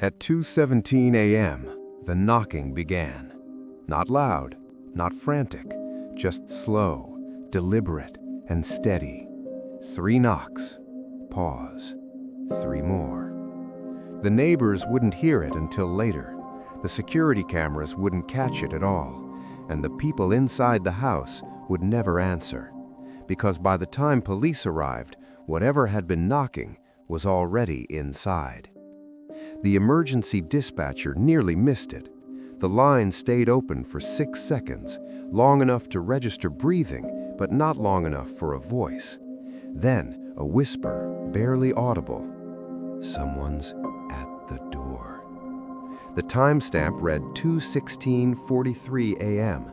At 2:17 a.m., the knocking began. Not loud, not frantic, just slow, deliberate, and steady. 3 knocks. Pause. 3 more. The neighbors wouldn't hear it until later. The security cameras wouldn't catch it at all, and the people inside the house would never answer, because by the time police arrived, whatever had been knocking was already inside. The emergency dispatcher nearly missed it. The line stayed open for 6 seconds, long enough to register breathing, but not long enough for a voice. Then a whisper, barely audible. Someone's at the door. The timestamp read 2:16:43 a.m.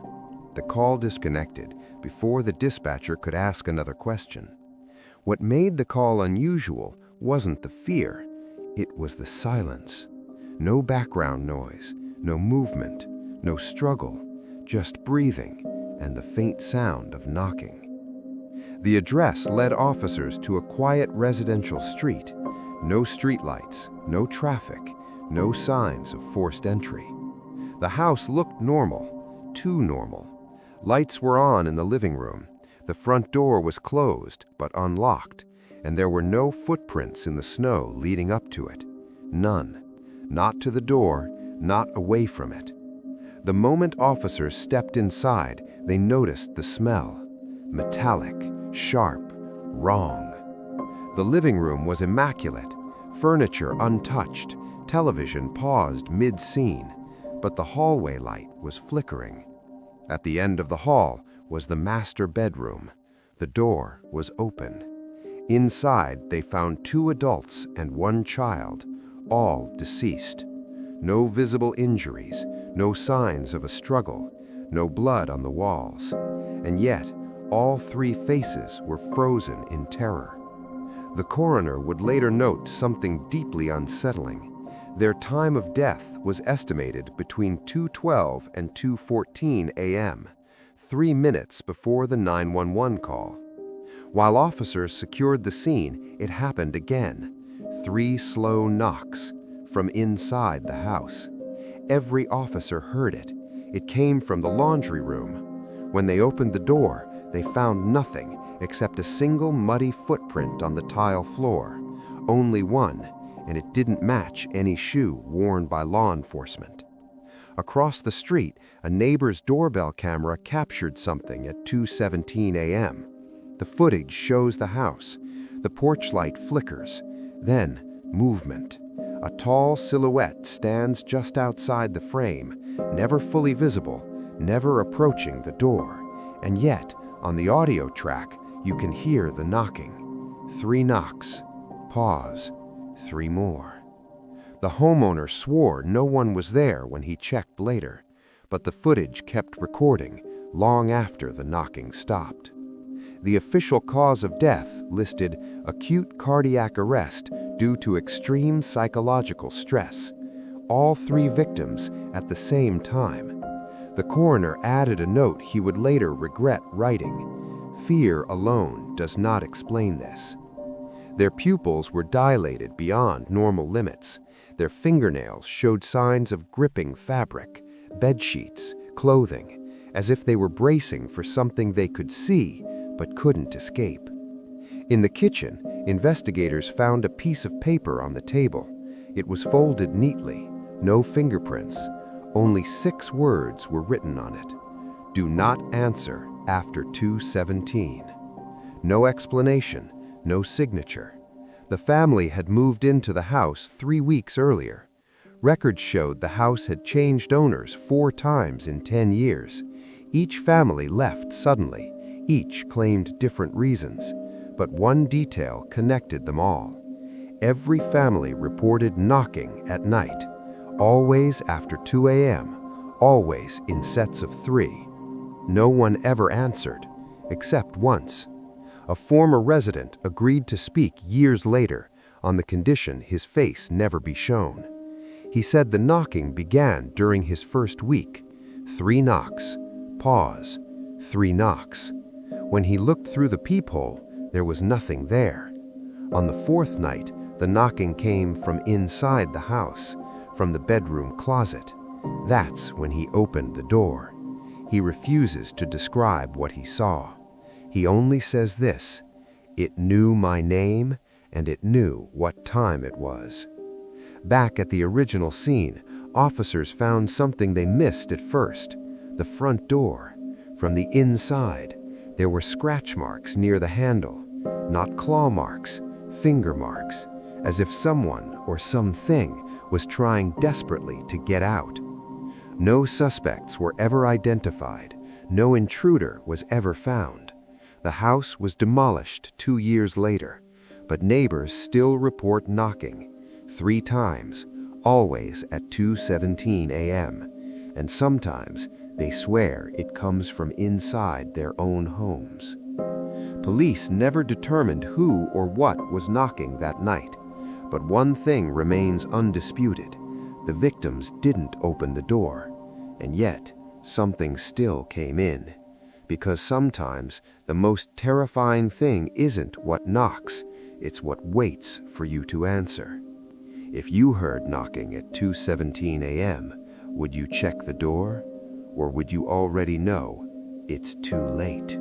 The call disconnected before the dispatcher could ask another question. What made the call unusual wasn't the fear, it was the silence. No background noise, no movement, no struggle, just breathing and the faint sound of knocking. The address led officers to a quiet residential street. No streetlights, no traffic, no signs of forced entry. The house looked normal, too normal. Lights were on in the living room. The front door was closed but unlocked, and there were no footprints in the snow leading up to it. None. Not to the door, not away from it. The moment officers stepped inside, they noticed the smell. Metallic, sharp, wrong. The living room was immaculate, furniture untouched, television paused mid-scene, but the hallway light was flickering. At the end of the hall was the master bedroom. The door was open. Inside, they found 2 adults and 1 child, all deceased. No visible injuries, no signs of a struggle, no blood on the walls. And yet, all 3 faces were frozen in terror. The coroner would later note something deeply unsettling. Their time of death was estimated between 2:12 and 2:14 a.m., 3 minutes before the 911 call. While officers secured the scene, it happened again. 3 slow knocks from inside the house. Every officer heard it. It came from the laundry room. When they opened the door, they found nothing except a single muddy footprint on the tile floor. Only one, and it didn't match any shoe worn by law enforcement. Across the street, a neighbor's doorbell camera captured something at 2:17 a.m. The footage shows the house. The porch light flickers. Then, movement. A tall silhouette stands just outside the frame, never fully visible, never approaching the door. And yet, on the audio track, you can hear the knocking. 3 knocks. Pause. 3 more. The homeowner swore no one was there when he checked later, but the footage kept recording long after the knocking stopped. The official cause of death listed acute cardiac arrest due to extreme psychological stress. All 3 victims at the same time. The coroner added a note he would later regret writing. Fear alone does not explain this. Their pupils were dilated beyond normal limits. Their fingernails showed signs of gripping fabric, bedsheets, clothing, as if they were bracing for something they could see but couldn't escape. In the kitchen, investigators found a piece of paper on the table. It was folded neatly, no fingerprints. Only 6 words were written on it. Do not answer after 2:17. No explanation, no signature. The family had moved into the house 3 weeks earlier. Records showed the house had changed owners 4 times in 10 years. Each family left suddenly. Each claimed different reasons, but one detail connected them all. Every family reported knocking at night, always after 2 a.m., always in sets of 3. No one ever answered, except once. A former resident agreed to speak years later on the condition his face never be shown. He said the knocking began during his first week. 3 knocks. Pause. 3 knocks. When he looked through the peephole, there was nothing there. On the 4th night, the knocking came from inside the house, from the bedroom closet. That's when he opened the door. He refuses to describe what he saw. He only says this: "It knew my name, and it knew what time it was." Back at the original scene, officers found something they missed at first: the front door. From the inside, there were scratch marks near the handle. Not claw marks, finger marks, as if someone or something was trying desperately to get out. No suspects were ever identified. No intruder was ever found. The house was demolished 2 years later, but neighbors still report knocking 3 times, always at 2:17 a.m., and sometimes they swear it comes from inside their own homes. Police never determined who or what was knocking that night, but one thing remains undisputed: the victims didn't open the door, and yet something still came in. Because sometimes the most terrifying thing isn't what knocks, it's what waits for you to answer. If you heard knocking at 2:17 a.m., would you check the door? Or would you already know it's too late?